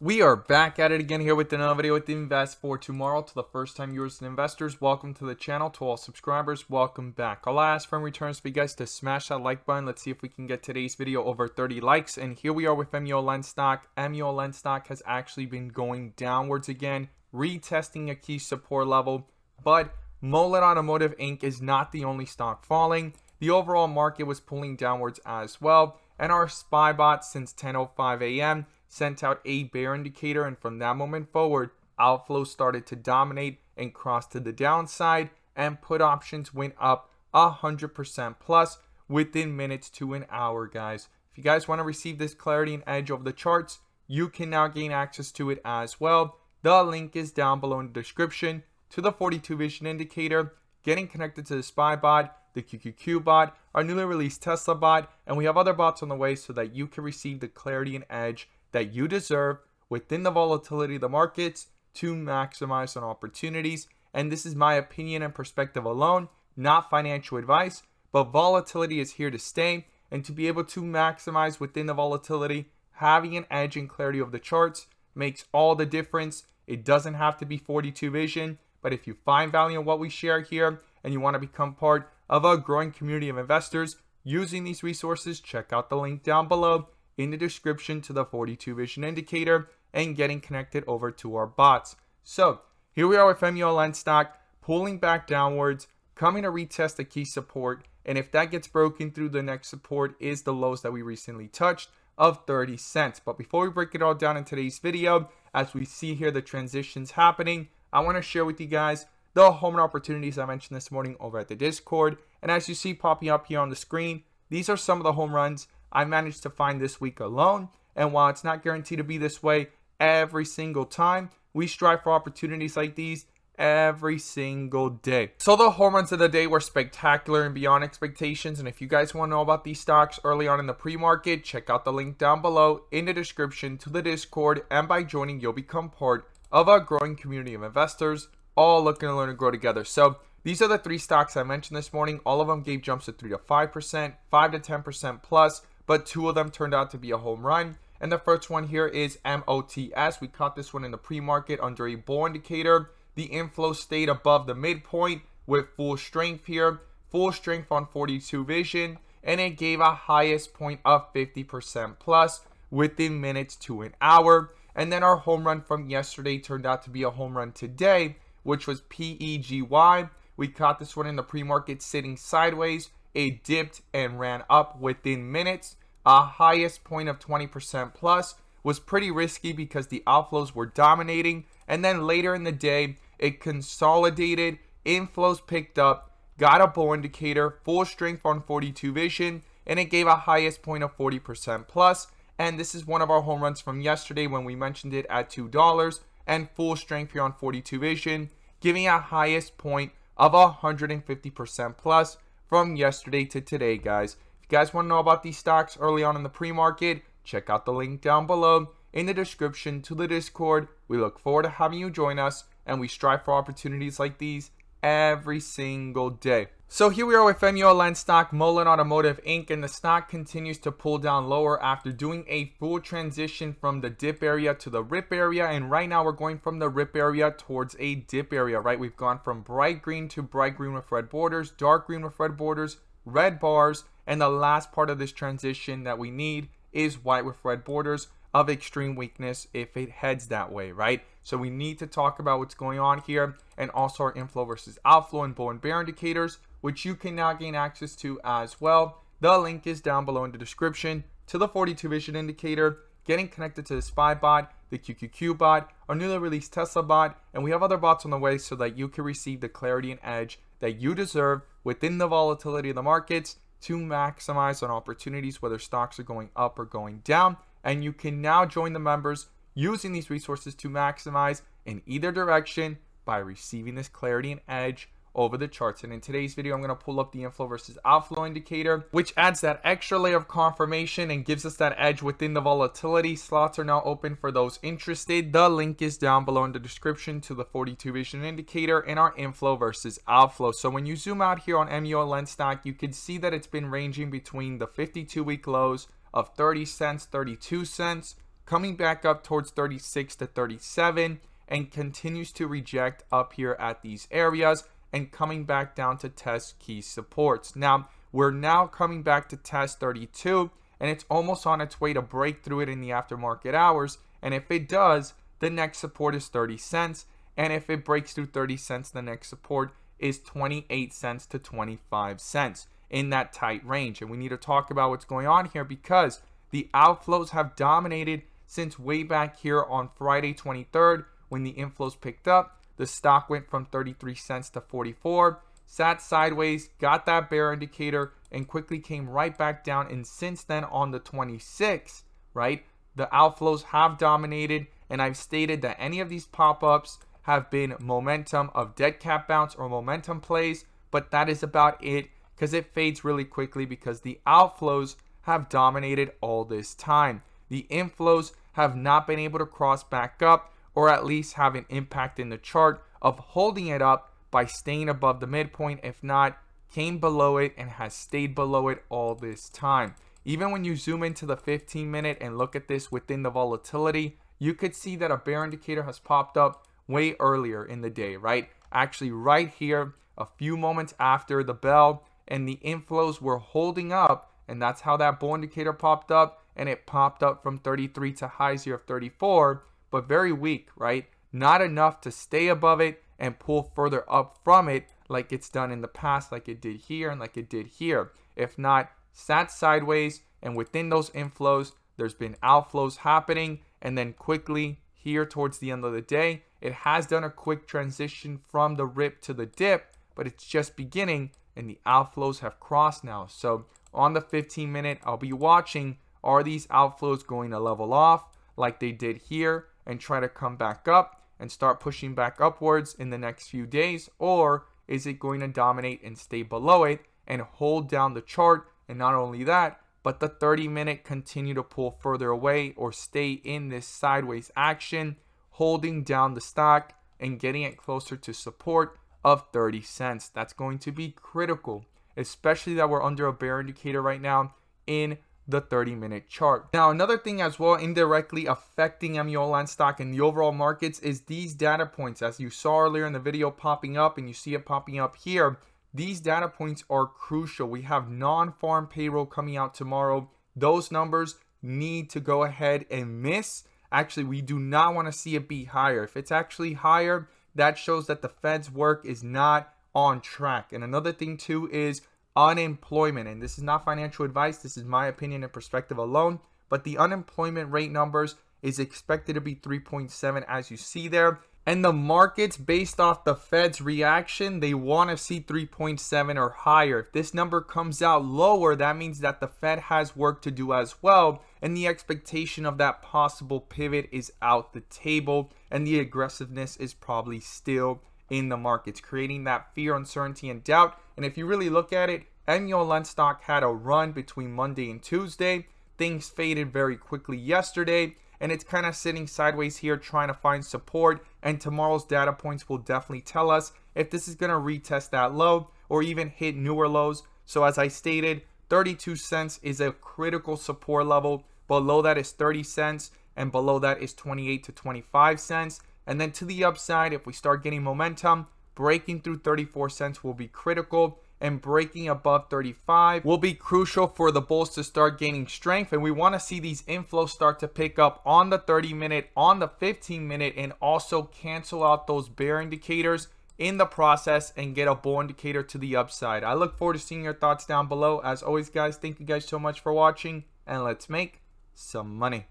We are back at it again here with another video with Invest for Tomorrow. To the first time viewers and investors, welcome to the channel. To all subscribers, welcome back. I'll ask for returns for you guys to smash that like button. Let's see if we can get today's video over 30 likes. And here we are with MULLEN stock. MULLEN stock has actually been going downwards again, retesting a key support level. But MULLEN Automotive Inc. is not the only stock falling. The overall market was pulling downwards as well. And our SPY bot since 10:05 a.m. sent out a bear indicator, and from that moment forward, outflow started to dominate and cross to the downside, and put options went up 100% plus within minutes to an hour, guys. If you guys want to receive this clarity and edge over the charts, you can now gain access to it as well. The link is down below in the description to the 42 vision indicator, getting connected to the SPY bot, the QQQ bot, our newly released Tesla bot, and we have other bots on the way so that you can receive the clarity and edge that you deserve within the volatility of the markets to maximize on opportunities. And this is my opinion and perspective alone, not financial advice, but volatility is here to stay. And to be able to maximize within the volatility, having an edge and clarity of the charts makes all the difference. It doesn't have to be 42 vision, but if you find value in what we share here and you want to become part of a growing community of investors using these resources, check out the link down below in the description to the 42 vision indicator and getting connected over to our bots. So here we are with MULLEN stock pulling back downwards, coming to retest the key support, and if that gets broken through, the next support is the lows that we recently touched of 30 cents. But before we break it all down in today's video, as we see here the transitions happening, I want to share with you guys the home run opportunities I mentioned this morning over at the Discord. And as you see popping up here on the screen, these are some of the home runs I managed to find this week alone. And while it's not guaranteed to be this way every single time, we strive for opportunities like these every single day. So the home runs of the day were spectacular and beyond expectations. And if you guys want to know about these stocks early on in the pre-market, check out the link down below in the description to the Discord. And by joining, you'll become part of a growing community of investors, all looking to learn and grow together. So these are the three stocks I mentioned this morning. All of them gave jumps of 3 to 5%, 5 to 10% plus, but two of them turned out to be a home run. And the first one here is MOTS. We caught this one in the pre-market under a bull indicator. The inflow stayed above the midpoint with full strength here, full strength on 42 vision, and it gave a highest point of 50% plus within minutes to an hour. And then our home run from yesterday turned out to be a home run today, which was PEGY. We caught this one in the pre-market sitting sideways. It dipped and ran up within minutes. A highest point of 20% plus was pretty risky because the outflows were dominating. And then later in the day, it consolidated, inflows picked up, got a bull indicator, full strength on 42 vision, and it gave a highest point of 40% plus. And this is one of our home runs from yesterday when we mentioned it at $2 and full strength here on 42 vision, giving a highest point of 150% plus from yesterday to today, guys. If you guys want to know about these stocks early on in the pre-market, check out the link down below in the description to the Discord. We look forward to having you join us, and we strive for opportunities like these every single day. So here we are with MULLEN stock, MULLEN Automotive Inc., and the stock continues to pull down lower after doing a full transition from the dip area to the rip area. And right now we're going from the rip area towards a dip area, right? We've gone from bright green to bright green with red borders, dark green with red borders, red bars, and the last part of this transition that we need is white with red borders of extreme weakness if it heads that way, right? So we need to talk about what's going on here, and also our inflow versus outflow and bull and bear indicators, which you can now gain access to as well. The link is down below in the description to the 42 vision indicator, getting connected to the SPY bot, the QQQ bot, our newly released Tesla bot, and we have other bots on the way so that you can receive the clarity and edge that you deserve within the volatility of the markets to maximize on opportunities, whether stocks are going up or going down. And you can now join the members using these resources to maximize in either direction by receiving this clarity and edge over the charts. And in today's video, I'm going to pull up the inflow versus outflow indicator, which adds that extra layer of confirmation and gives us that edge within the volatility. Slots are now open for those interested. The link is down below in the description to the 42 vision indicator and our inflow versus outflow. So when you zoom out here on MULLEN stock, you can see that it's been ranging between the 52-week lows of 30 cents, 32 cents, coming back up towards 36 to 37 and continues to reject up here at these areas and coming back down to test key supports. Now, we're now coming back to test 32 and it's almost on its way to break through it in the aftermarket hours. And if it does, the next support is 30 cents. And if it breaks through 30 cents, the next support is 28 cents to 25 cents in that tight range. And we need to talk about what's going on here because the outflows have dominated since way back here on Friday 23rd when the inflows picked up. The stock went from 33 cents to 44, sat sideways, got that bear indicator, and quickly came right back down. And since then on the 26th, right, the outflows have dominated. And I've stated that any of these pop-ups have been momentum of dead cat bounce or momentum plays, but that is about it because it fades really quickly because the outflows have dominated all this time. The inflows have not been able to cross back up or at least have an impact in the chart of holding it up by staying above the midpoint. If not, came below it and has stayed below it all this time. Even when you zoom into the 15-minute and look at this within the volatility, you could see that a bear indicator has popped up way earlier in the day, right? Actually right here, a few moments after the bell, and the inflows were holding up, and that's how that bull indicator popped up, and it popped up from 33 to highs here of 34, but very weak, right? Not enough to stay above it and pull further up from it like it's done in the past, like it did here and like it did here. If not, sat sideways, and within those inflows, there's been outflows happening, and then quickly here towards the end of the day, it has done a quick transition from the rip to the dip, but it's just beginning, and the outflows have crossed now. So on the 15-minute, I'll be watching, are these outflows going to level off like they did here and try to come back up and start pushing back upwards in the next few days, or is it going to dominate and stay below it and hold down the chart? And not only that, but the 30-minute continue to pull further away or stay in this sideways action, holding down the stock and getting it closer to support of 30 cents. That's going to be critical, especially that we're under a bear indicator right now in the 30-minute chart. Now, another thing as well indirectly affecting MULLEN stock and the overall markets is these data points. As you saw earlier in the video popping up, and you see it popping up here, these data points are crucial. We have non-farm payroll coming out tomorrow. Those numbers need to go ahead and miss. Actually, we do not want to see it be higher. If it's actually higher, that shows that the Fed's work is not on track. And another thing too is unemployment. And this is not financial advice. This is my opinion and perspective alone. But the unemployment rate numbers is expected to be 3.7 as you see there. And the markets, based off the Fed's reaction, they want to see 3.7 or higher. If this number comes out lower, that means that the Fed has work to do as well. And the expectation of that possible pivot is out the table. And the aggressiveness is probably still in the markets, creating that fear, uncertainty, and doubt. And if you really look at it, MULLEN stock had a run between Monday and Tuesday. Things faded very quickly yesterday, and it's kind of sitting sideways here trying to find support. And tomorrow's data points will definitely tell us if this is going to retest that low or even hit newer lows. So as I stated, 32 cents is a critical support level. Below that is 30 cents, and below that is 28 to 25 cents. And then to the upside, if we start getting momentum, breaking through 34 cents will be critical, and breaking above 35 will be crucial for the bulls to start gaining strength. And we want to see these inflows start to pick up on the 30-minute, on the 15-minute, and also cancel out those bear indicators in the process and get a bull indicator to the upside. I look forward to seeing your thoughts down below. As always, guys, thank you guys so much for watching, and let's make some money.